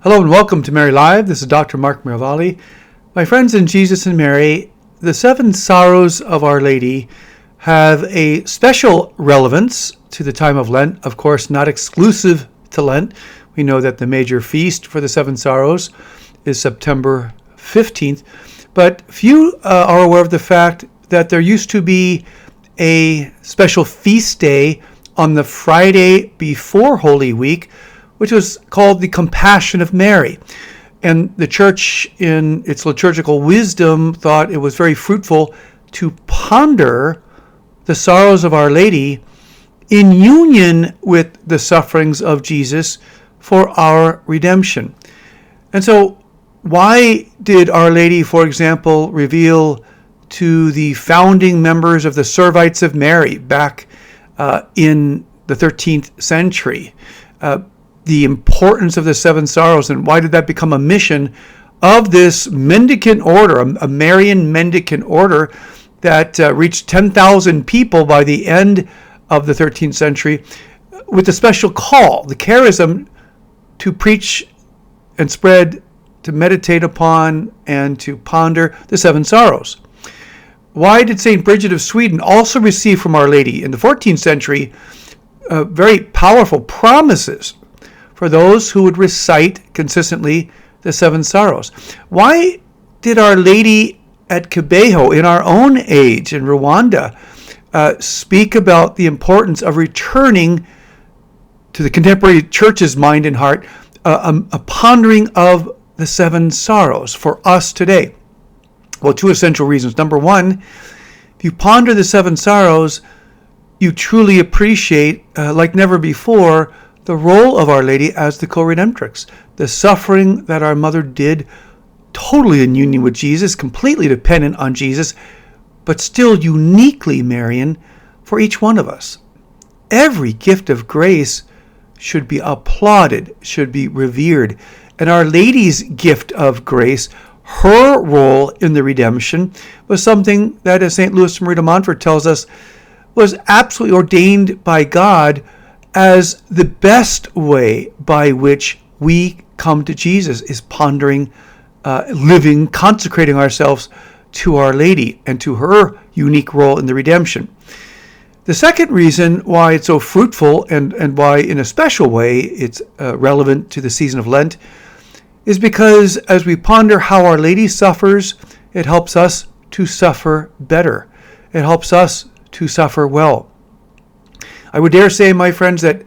Hello and welcome to MLIV. This is Dr. Mark Miravalle. My friends in Jesus and Mary, the seven sorrows of Our Lady have a special relevance to the time of Lent. Of course, not exclusive to Lent. We know that the major feast for the seven sorrows is September 15th, but few are aware of the fact that there used to be a special feast day on the Friday before Holy Week, which was called the Compassion of Mary. And the church, in its liturgical wisdom, thought it was very fruitful to ponder the sorrows of Our Lady in union with the sufferings of Jesus for our redemption. And so why did Our Lady, for example, reveal to the founding members of the Servites of Mary back in the 13th century the importance of the seven sorrows, and why did that become a mission of this mendicant order, a Marian mendicant order that reached 10,000 people by the end of the 13th century, with a special call, the charism to preach and spread, to meditate upon, and to ponder the seven sorrows. Why did St. Bridget of Sweden also receive from Our Lady in the 14th century very powerful promises for those who would recite consistently the seven sorrows? Why did Our Lady at Kibeho in our own age in Rwanda speak about the importance of returning to the contemporary church's mind and heart a pondering of the seven sorrows for us today? Well, two essential reasons. Number one, if you ponder the seven sorrows, you truly appreciate, like never before, the role of Our Lady as the co-redemptrix, the suffering that our mother did totally in union with Jesus, completely dependent on Jesus, but still uniquely Marian for each one of us. Every gift of grace should be applauded, should be revered. And Our Lady's gift of grace, her role in the redemption, was something that, as St. Louis Marie de Montfort tells us, was absolutely ordained by God as the best way by which we come to Jesus, is pondering, living, consecrating ourselves to Our Lady and to her unique role in the redemption. The second reason why it's so fruitful and why in a special way it's relevant to the season of Lent is because as we ponder how Our Lady suffers, it helps us to suffer better. It helps us to suffer well. I would dare say, my friends, that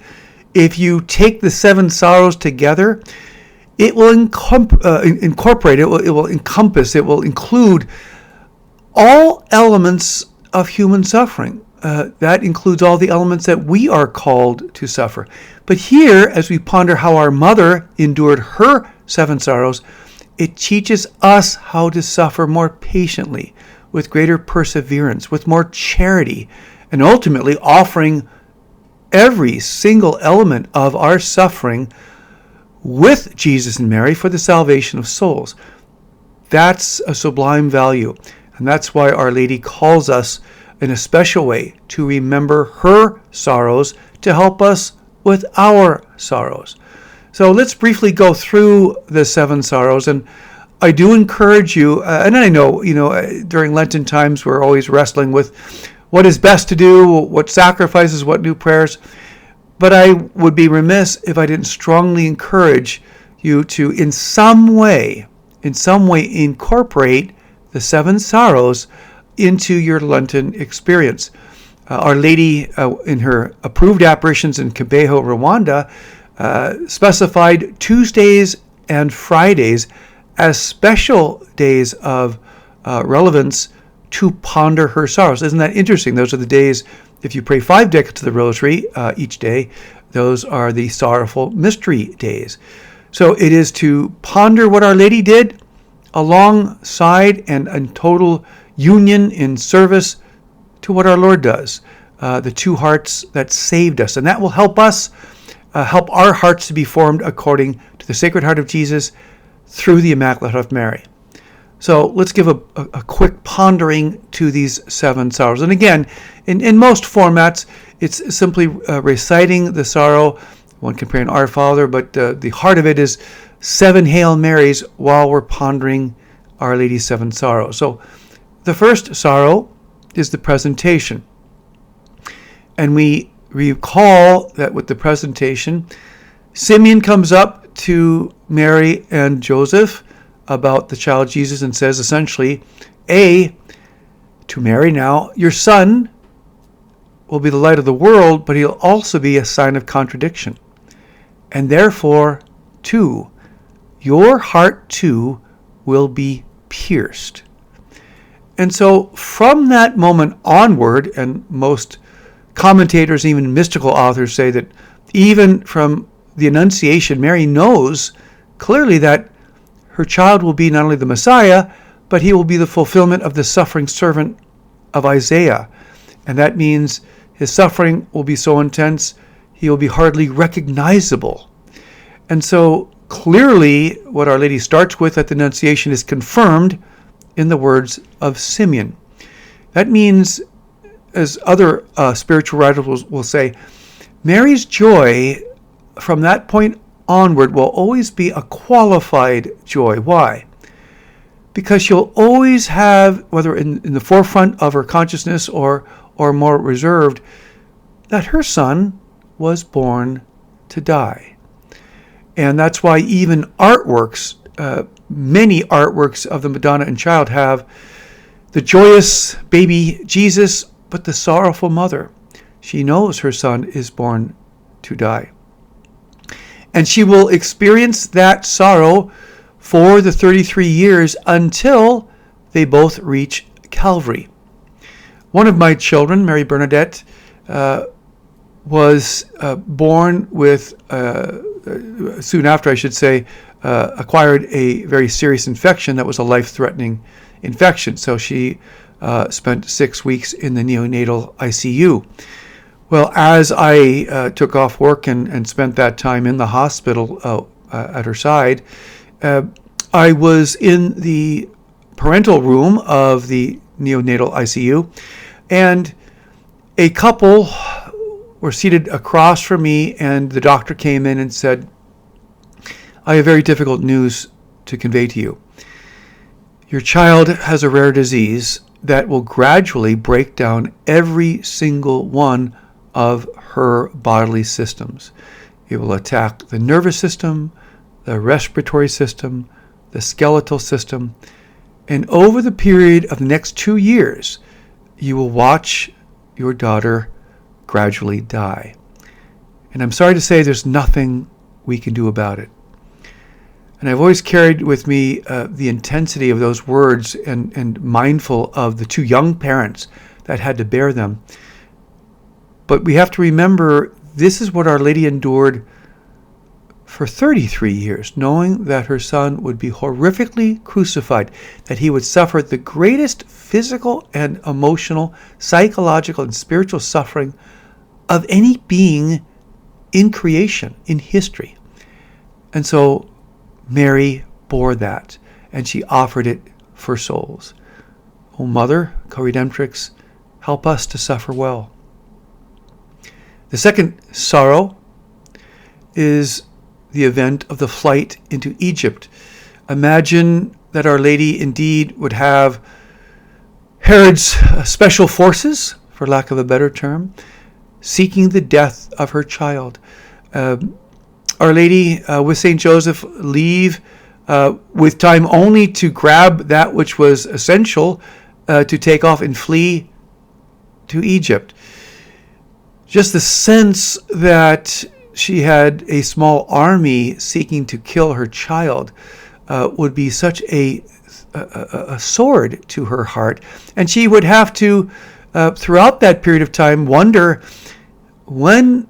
if you take the seven sorrows together, it will incorporate, it will encompass, it will include all elements of human suffering. That includes all the elements that we are called to suffer. But here, as we ponder how our mother endured her seven sorrows, it teaches us how to suffer more patiently, with greater perseverance, with more charity, and ultimately offering every single element of our suffering with Jesus and Mary for the salvation of souls. That's a sublime value, and that's why Our Lady calls us in a special way to remember her sorrows to help us with our sorrows. So let's briefly go through the seven sorrows, and I do encourage you, and I know, during Lenten times we're always wrestling with what is best to do, what sacrifices, what new prayers. But I would be remiss if I didn't strongly encourage you to, in some way, incorporate the seven sorrows into your Lenten experience. Our Lady, in her approved apparitions in Kibeho, Rwanda, specified Tuesdays and Fridays as special days of relevance to ponder her sorrows. Isn't that interesting? Those are the days, if you pray 5 decades of the Rosary each day, those are the sorrowful mystery days. So it is to ponder what Our Lady did alongside and in total union in service to what our Lord does, the two hearts that saved us. And that will help us, help our hearts to be formed according to the Sacred Heart of Jesus through the Immaculate Heart of Mary. So let's give a quick pondering to these seven sorrows. And again, in most formats, it's simply reciting the sorrow One can pray an Our Father, but the heart of it is 7 Hail Marys while we're pondering Our Lady's 7 sorrows. So the first sorrow is the presentation. And we recall that with the presentation, Simeon comes up to Mary and Joseph about the child Jesus and says essentially, to Mary now, your son will be the light of the world, but he'll also be a sign of contradiction. And therefore, too, your heart too will be pierced. And so from that moment onward, and most commentators, even mystical authors, say that even from the Annunciation, Mary knows clearly that her child will be not only the Messiah, but he will be the fulfillment of the suffering servant of Isaiah. And that means his suffering will be so intense, he will be hardly recognizable. And so clearly what Our Lady starts with at the Annunciation is confirmed in the words of Simeon. That means, as other spiritual writers will say, Mary's joy from that point onward will always be a qualified joy. Why? Because she'll always have, whether in the forefront of her consciousness or more reserved, that her son was born to die. And that's why even artworks, many artworks of the Madonna and Child have the joyous baby Jesus, but the sorrowful mother. She knows her son is born to die. And she will experience that sorrow for the 33 years until they both reach Calvary. One of my children, Mary Bernadette, was born with, soon after I should say, acquired a very serious infection that was a life-threatening infection. So she spent 6 weeks in the neonatal ICU. Well, as I took off work and spent that time in the hospital at her side, I was in the parental room of the neonatal ICU, and a couple were seated across from me, and the doctor came in and said, I have very difficult news to convey to you. Your child has a rare disease that will gradually break down every single one of her bodily systems. It will attack the nervous system, the respiratory system, the skeletal system, and over the period of the next 2 years, you will watch your daughter gradually die. And I'm sorry to say there's nothing we can do about it. And I've always carried with me the intensity of those words and mindful of the 2 young parents that had to bear them. But we have to remember this is what Our Lady endured for 33 years, knowing that her son would be horrifically crucified, that he would suffer the greatest physical and emotional, psychological and spiritual suffering of any being in creation, in history. And so Mary bore that, and she offered it for souls. O Mother, co-redemptrix, help us to suffer well. The second sorrow is the event of the flight into Egypt. Imagine that Our Lady indeed would have Herod's special forces, for lack of a better term, seeking the death of her child. Our Lady with St. Joseph leave with time only to grab that which was essential to take off and flee to Egypt. Just the sense that she had a small army seeking to kill her child would be such a sword to her heart. And she would have to, throughout that period of time, wonder, when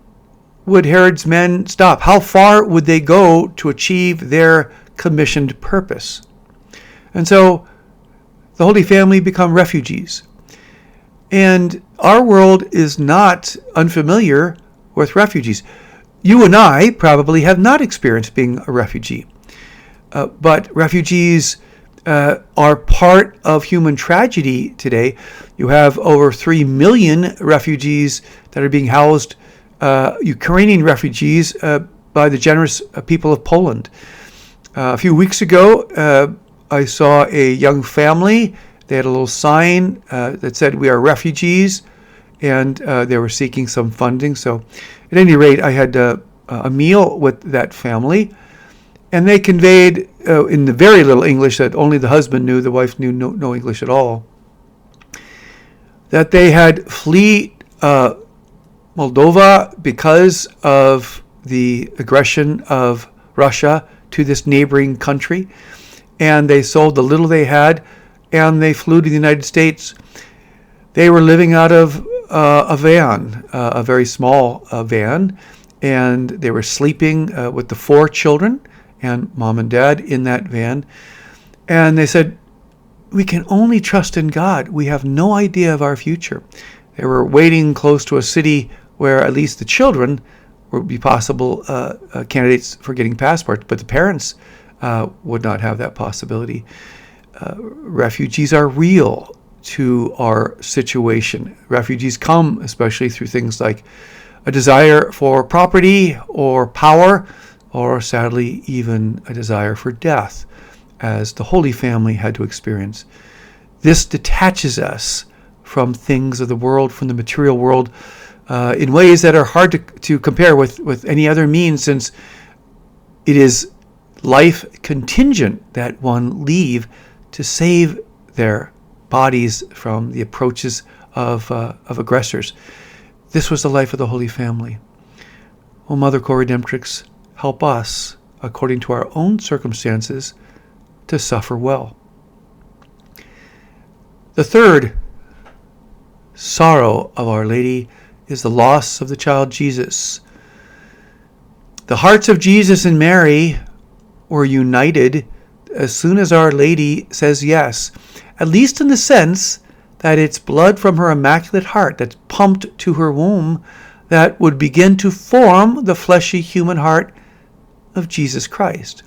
would Herod's men stop? How far would they go to achieve their commissioned purpose? And so the Holy Family become refugees. And our world is not unfamiliar with refugees. You and I probably have not experienced being a refugee. But refugees are part of human tragedy today. You have over 3 million refugees that are being housed Ukrainian refugees by the generous people of Poland. A few weeks ago, I saw a young family. They had a little sign that said, "We are refugees," and they were seeking some funding. So at any rate, I had a meal with that family, and they conveyed in the very little English that only the husband knew, the wife knew no English at all, that they had fled Moldova because of the aggression of Russia to this neighboring country, and they sold the little they had, and they flew to the United States. They were living out of a van, a very small van, and they were sleeping with the 4 children and mom and dad in that van. And they said, "We can only trust in God. We have no idea of our future." They were waiting close to a city where at least the children would be possible candidates for getting passports, but the parents would not have that possibility. Refugees are real to our situation. Refugees come especially through things like a desire for property or power, or sadly even a desire for death, as the Holy Family had to experience. This detaches us from things of the world, from the material world, in ways that are hard to compare with any other means, since it is life contingent that one leave to save their bodies from the approaches of aggressors. This was the life of the Holy Family. O Mother Co-Redemptrix, help us, according to our own circumstances, to suffer well. The third sorrow of Our Lady is the loss of the child Jesus. The hearts of Jesus and Mary were united as soon as Our Lady says yes, at least in the sense that it's blood from her Immaculate Heart that's pumped to her womb that would begin to form the fleshy human heart of Jesus Christ.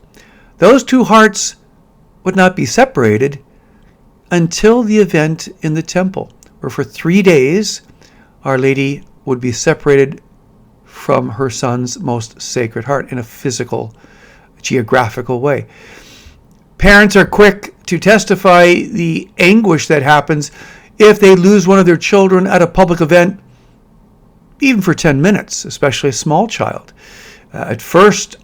Those two hearts would not be separated until the event in the temple, where for 3 days Our Lady would be separated from her Son's most sacred heart in a physical, geographical way. Parents are quick to testify the anguish that happens if they lose one of their children at a public event, even for 10 minutes, especially a small child. At first,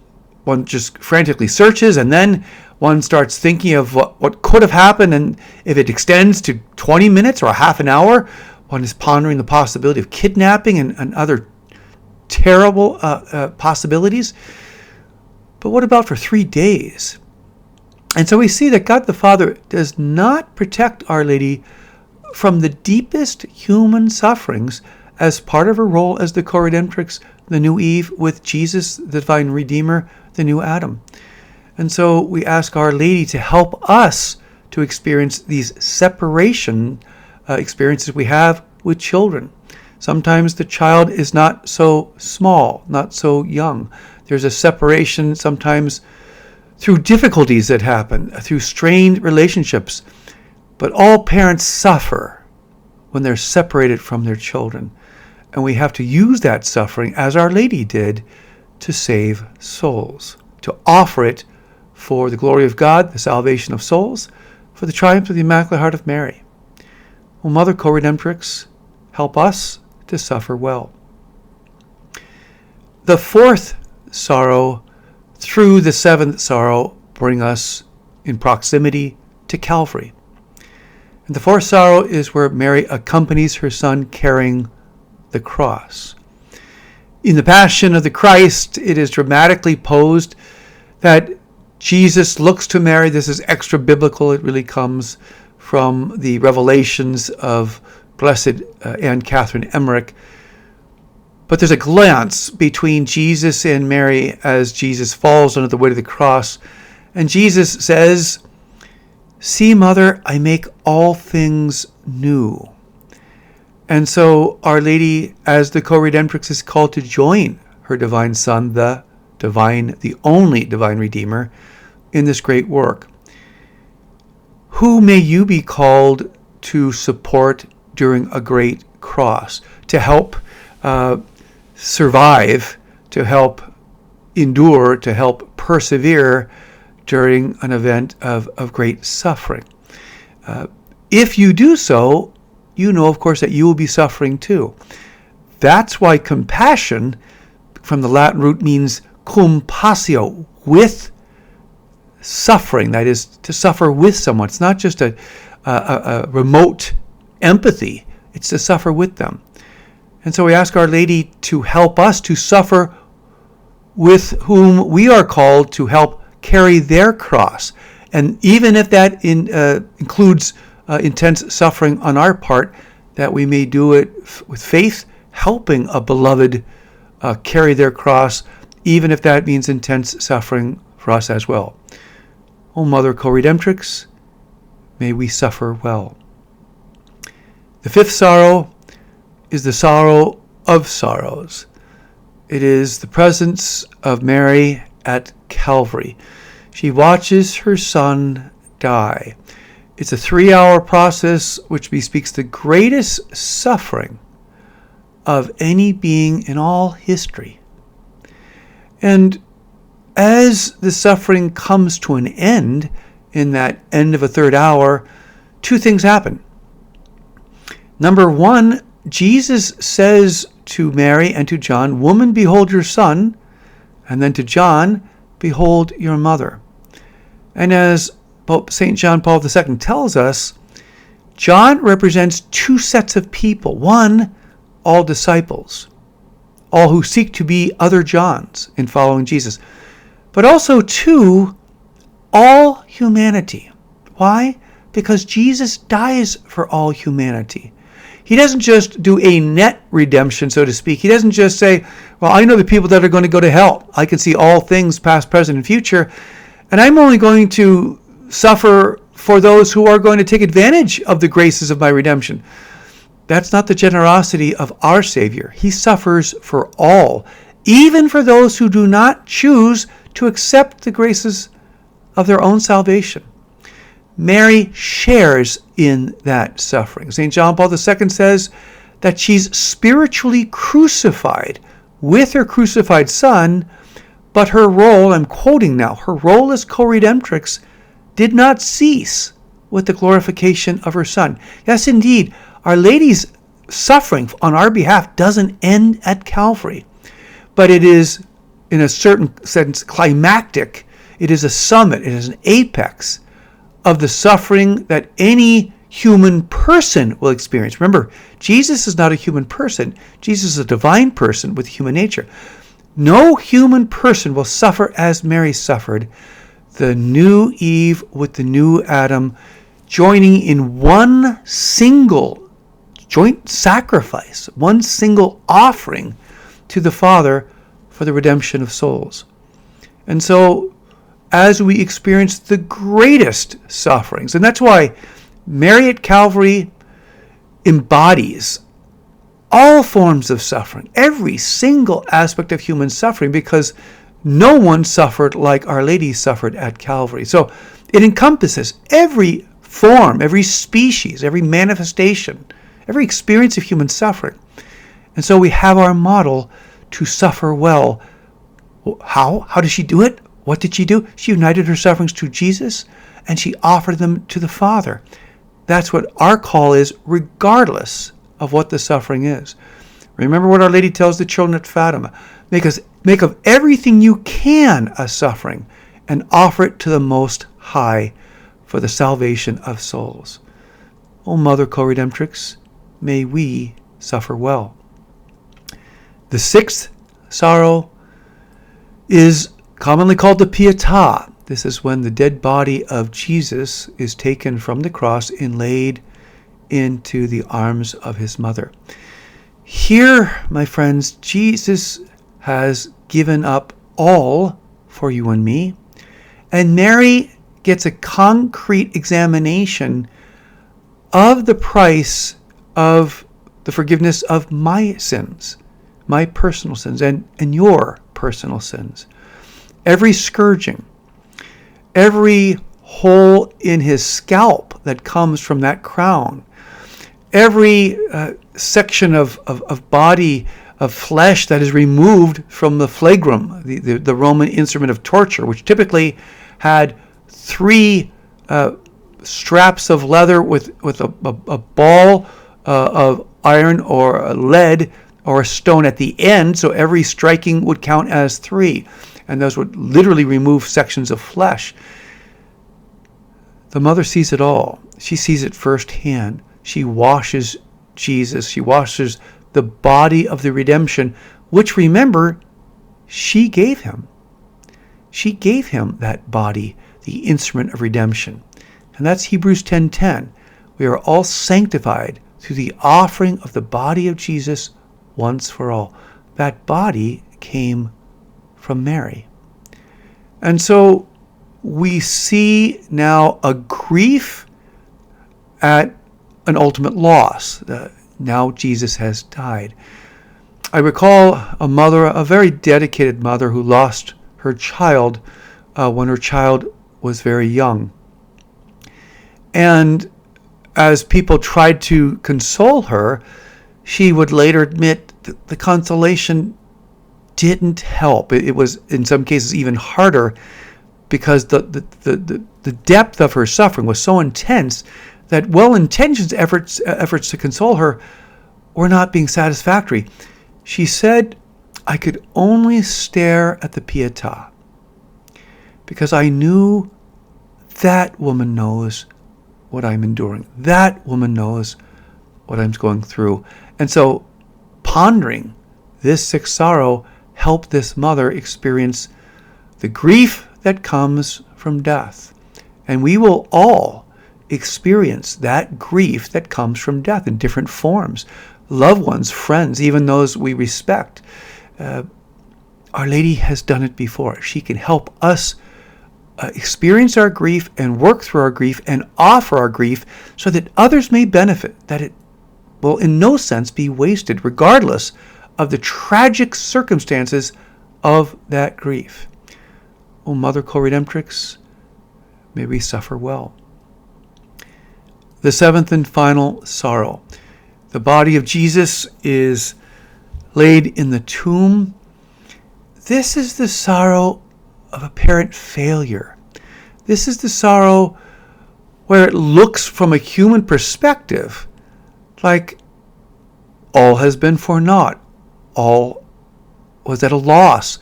one just frantically searches, and then one starts thinking of what could have happened, and if it extends to 20 minutes or a half an hour, one is pondering the possibility of kidnapping and other terrible possibilities. But what about for 3 days? And so we see that God the Father does not protect Our Lady from the deepest human sufferings as part of her role as the Co-Redemptrix, the new Eve, with Jesus, the Divine Redeemer, the new Adam. And so we ask Our Lady to help us to experience these separation experiences we have with children. Sometimes the child is not so small, not so young. There's a separation sometimes through difficulties that happen, through strained relationships. But all parents suffer when they're separated from their children. And we have to use that suffering, as Our Lady did, to save souls, to offer it for the glory of God, the salvation of souls, for the triumph of the Immaculate Heart of Mary. O Mother Co-Redemptrix, help us to suffer well. The fourth sorrow, through the seventh sorrow, bring us in proximity to Calvary. And the fourth sorrow is where Mary accompanies her Son carrying the cross. In the Passion of the Christ, it is dramatically posed that Jesus looks to Mary. This is extra biblical. It really comes from the revelations of Blessed Anne Catherine Emmerich. But there's a glance between Jesus and Mary as Jesus falls under the weight of the cross. And Jesus says, "See, Mother, I make all things new." And so Our Lady, as the Co-Redemptrix, is called to join her divine Son, the only divine Redeemer, in this great work. Who may you be called to support during a great cross, to help survive, to help endure, to help persevere during an event of great suffering. If you do so, you know, of course, that you will be suffering too. That's why compassion, from the Latin root, means cum passio, with suffering. That is, to suffer with someone. It's not just a remote empathy. It's to suffer with them. And so we ask Our Lady to help us to suffer with whom we are called to help carry their cross. And even if that includes intense suffering on our part, that we may do it with faith, helping a beloved carry their cross, even if that means intense suffering for us as well. O Mother Co-Redemptrix, may we suffer well. The fifth sorrow is the sorrow of sorrows. It is the presence of Mary at Calvary. She watches her son die. It's a 3-hour process which bespeaks the greatest suffering of any being in all history. And as the suffering comes to an end, in that end of a 3rd hour, 2 things happen. Number 1, Jesus says to Mary and to John, "Woman, behold your son," and then to John, "Behold your mother." And as Pope St. John Paul II tells us, John represents 2 sets of people. 1, all disciples, all who seek to be other Johns in following Jesus. But also 2, all humanity. Why? Because Jesus dies for all humanity. He doesn't just do a net redemption, so to speak. He doesn't just say, well, I know the people that are going to go to hell. I can see all things, past, present, and future, and I'm only going to suffer for those who are going to take advantage of the graces of my redemption. That's not the generosity of our Savior. He suffers for all, even for those who do not choose to accept the graces of their own salvation. Mary shares in that suffering. St. John Paul II says that she's spiritually crucified with her crucified son, but her role, I'm quoting now, her role as co-redemptrix did not cease with the glorification of her son. Yes, indeed, Our Lady's suffering on our behalf doesn't end at Calvary, but it is, in a certain sense, climactic. It is a summit, it is an apex of the suffering that any human person will experience. Remember, Jesus is not a human person. Jesus is a divine person with human nature. No human person will suffer as Mary suffered. The new Eve with the new Adam joining in one single joint sacrifice, one single offering to the Father for the redemption of souls. And so, as we experience the greatest sufferings, and that's why Mary at Calvary embodies all forms of suffering, every single aspect of human suffering, because no one suffered like Our Lady suffered at Calvary. So it encompasses every form, every species, every manifestation, every experience of human suffering. And so we have our model to suffer well. How? How did she do it? What did she do? She united her sufferings to Jesus, and she offered them to the Father. That's what our call is, regardless of what the suffering is. Remember what Our Lady tells the children at Fatima. Make of everything you can a suffering, and offer it to the Most High for the salvation of souls. O Mother Co-Redemptrix, may we suffer well. The 6th sorrow is commonly called the Pietà. This is when the dead body of Jesus is taken from the cross and laid into the arms of his mother. Here, my friends, Jesus has given up all for you and me, and Mary gets a concrete examination of the price of the forgiveness of my sins, my personal sins, and your personal sins. Every scourging, every hole in his scalp that comes from that crown, every section of body of flesh that is removed from the flagrum, the Roman instrument of torture, which typically had 3 straps of leather with a ball of iron or lead or a stone at the end, so every striking would count as 3, and those would literally remove sections of flesh. The mother sees it all. She sees it firsthand. She washes Jesus. She washes the body of the redemption, which, remember, she gave him. She gave him that body, the instrument of redemption. And that's Hebrews 10:10. We are all sanctified through the offering of the body of Jesus once for all. That body came from Mary. And so we see now a grief at an ultimate loss. Now Jesus has died. I recall a mother, a very dedicated mother, who lost her child when her child was very young. And as people tried to console her, she would later admit that the consolation didn't help. It was, in some cases, even harder, because the depth of her suffering was so intense that well-intentioned efforts to console her were not being satisfactory. She said, "I could only stare at the Pietà because I knew that woman knows what I'm enduring. That woman knows what I'm going through." And so pondering this sixth sorrow helped this mother experience the grief that comes from death. And we will all experience that grief that comes from death in different forms. Loved ones, friends, even those we respect. Our Lady has done it before. She can help us experience our grief and work through our grief and offer our grief so that others may benefit, that it will in no sense be wasted, regardless of the tragic circumstances of that grief. O Mother Co-Redemptrix, may we suffer well. The seventh and final sorrow. The body of Jesus is laid in the tomb. This is the sorrow of apparent failure. This is the sorrow where it looks from a human perspective like all has been for naught. All was at a loss.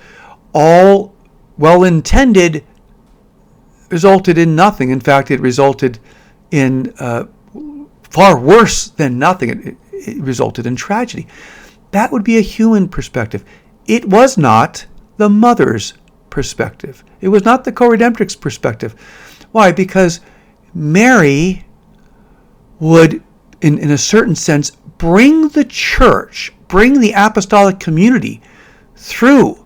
All well-intended resulted in nothing. In fact, it resulted in far worse than nothing. It resulted in tragedy. That would be a human perspective. It was not the mother's perspective. It was not the Co-Redemptrix perspective. Why? Because Mary would, in a certain sense, bring the church, bring the apostolic community through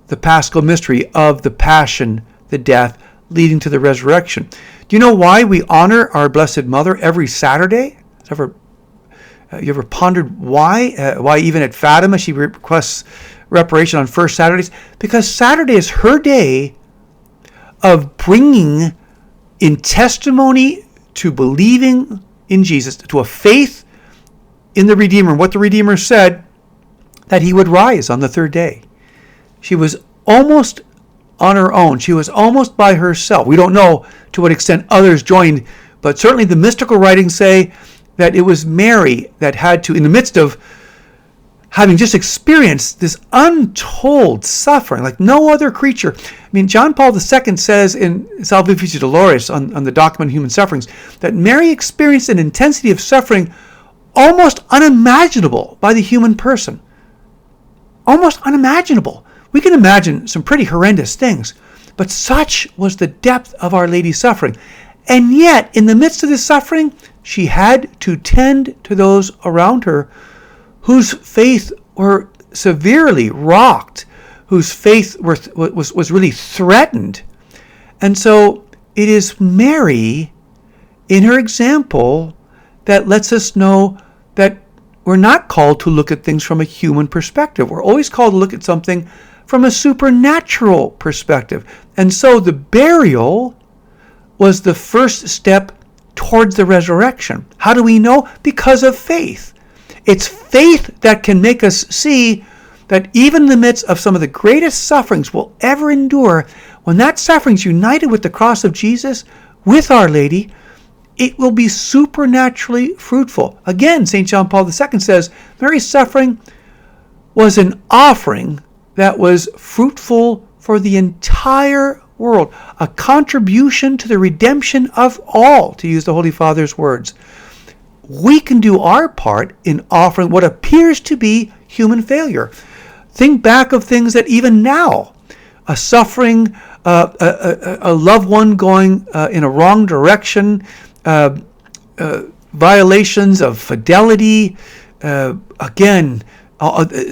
the Paschal mystery of the Passion, the death, leading to the resurrection. Do you know why we honor our Blessed Mother every Saturday? You ever pondered why? Why even at Fatima she requests reparation on first Saturdays? Because Saturday is her day of bringing in testimony to believing in Jesus, to a faith in the Redeemer, what the Redeemer said, that he would rise on the third day. She was almost on her own. She was almost by herself. We don't know to what extent others joined, but certainly the mystical writings say that it was Mary that had to, in the midst of having just experienced this untold suffering like no other creature. I mean, John Paul II says in Salvifici Dolores on the document of human sufferings that Mary experienced an intensity of suffering almost unimaginable by the human person. Almost unimaginable. We can imagine some pretty horrendous things, but such was the depth of Our Lady's suffering. And yet, in the midst of this suffering, she had to tend to those around her whose faith were severely rocked, whose faith was really threatened. And so it is Mary, in her example, that lets us know that we're not called to look at things from a human perspective. We're always called to look at something from a supernatural perspective. And so the burial was the first step towards the resurrection. How do we know? Because of faith. It's faith that can make us see that even in the midst of some of the greatest sufferings we'll ever endure, when that suffering's united with the cross of Jesus, with Our Lady, it will be supernaturally fruitful. Again, St. John Paul II says, Mary's suffering was an offering that was fruitful for the entire world, a contribution to the redemption of all, to use the Holy Father's words. We can do our part in offering what appears to be human failure. Think back of things that even now, a suffering, a loved one going in a wrong direction, violations of fidelity,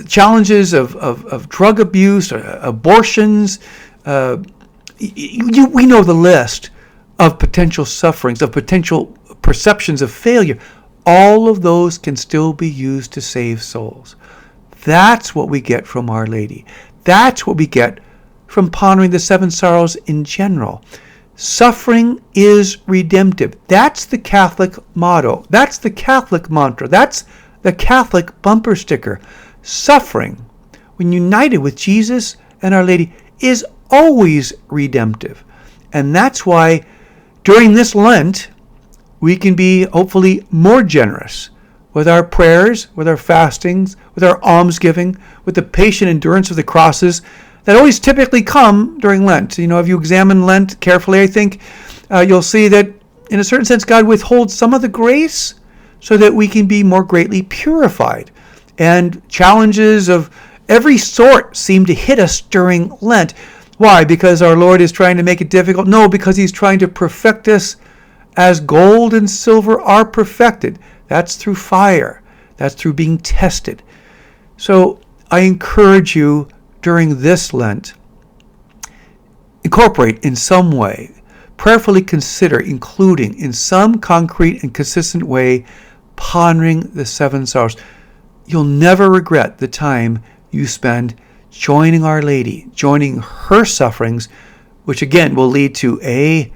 challenges of drug abuse, abortions. We know the list of potential sufferings, of potential perceptions of failure. All of those can still be used to save souls. That's what we get from Our Lady. That's what we get from pondering the seven sorrows in general. Suffering is redemptive. That's the Catholic motto. That's the Catholic mantra. That's the Catholic bumper sticker. Suffering, when united with Jesus and Our Lady, is always redemptive. And that's why during this Lent, we can be hopefully more generous with our prayers, with our fastings, with our almsgiving, with the patient endurance of the crosses that always typically come during Lent. If you examine Lent carefully, I think you'll see that in a certain sense God withholds some of the grace so that we can be more greatly purified. And challenges of every sort seem to hit us during Lent. Why? Because our Lord is trying to make it difficult? No, because He's trying to perfect us as gold and silver are perfected. That's through fire. That's through being tested. So I encourage you during this Lent, incorporate in some way, prayerfully consider including in some concrete and consistent way pondering the seven sorrows. You'll never regret the time you spend joining Our Lady, joining her sufferings, which again will lead to a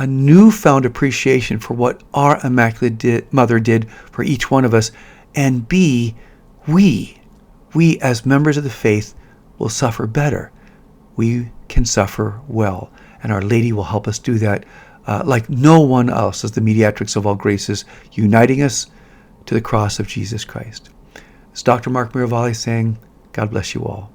newfound appreciation for what our Immaculate Mother did for each one of us, and B, we as members of the faith will suffer better. We can suffer well, and Our Lady will help us do that like no one else as the mediatrix of all graces, uniting us to the cross of Jesus Christ. It's Dr. Mark Miravalle saying, God bless you all.